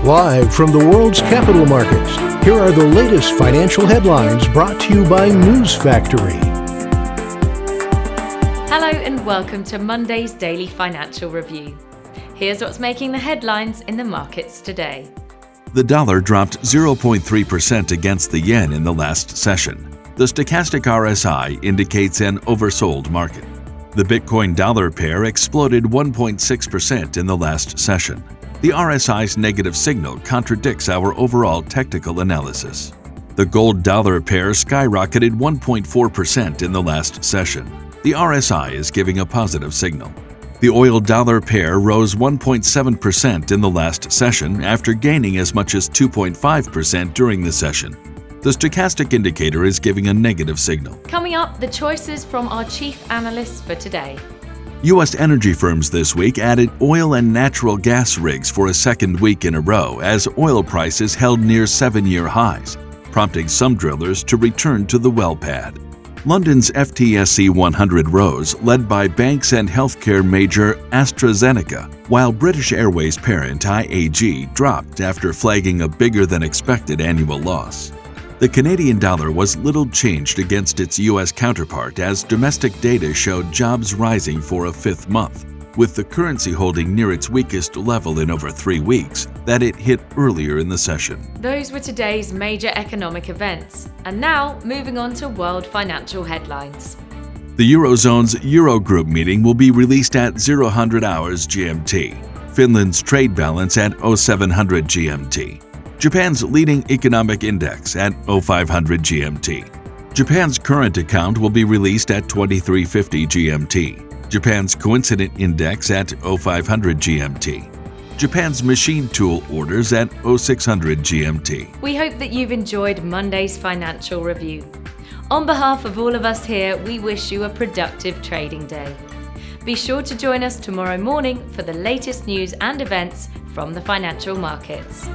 Live from the world's capital markets, here are the latest financial headlines brought to you by News Factory. Hello and welcome to Monday's Daily Financial Review. Here's what's making the headlines in the markets today. The dollar dropped 0.3% against the yen in the last session. The stochastic RSI indicates an oversold market. The Bitcoin-dollar pair exploded 1.6% in the last session. The RSI's negative signal contradicts our overall technical analysis. The gold-dollar pair skyrocketed 1.4% in the last session. The RSI is giving a positive signal. The oil-dollar pair rose 1.7% in the last session after gaining as much as 2.5% during the session. The stochastic indicator is giving a negative signal. Coming up, the choices from our chief analysts for today. U.S. energy firms this week added oil and natural gas rigs for a second week in a row as oil prices held near 7-year highs, prompting some drillers to return to the well pad. London's FTSE 100 rose, led by banks and healthcare major AstraZeneca, while British Airways parent IAG dropped after flagging a bigger-than-expected annual loss. The Canadian dollar was little changed against its U.S. counterpart as domestic data showed jobs rising for a fifth month, with the currency holding near its weakest level in over 3 weeks that it hit earlier in the session. Those were today's major economic events. And now, moving on to world financial headlines. The Eurozone's Eurogroup meeting will be released at 0000 hours GMT, Finland's trade balance at 0700 GMT, Japan's leading economic index at 0500 GMT. Japan's current account will be released at 2350 GMT. Japan's coincident index at 0500 GMT. Japan's machine tool orders at 0600 GMT. We hope that you've enjoyed Monday's financial review. On behalf of all of us here, we wish you a productive trading day. Be sure to join us tomorrow morning for the latest news and events from the financial markets.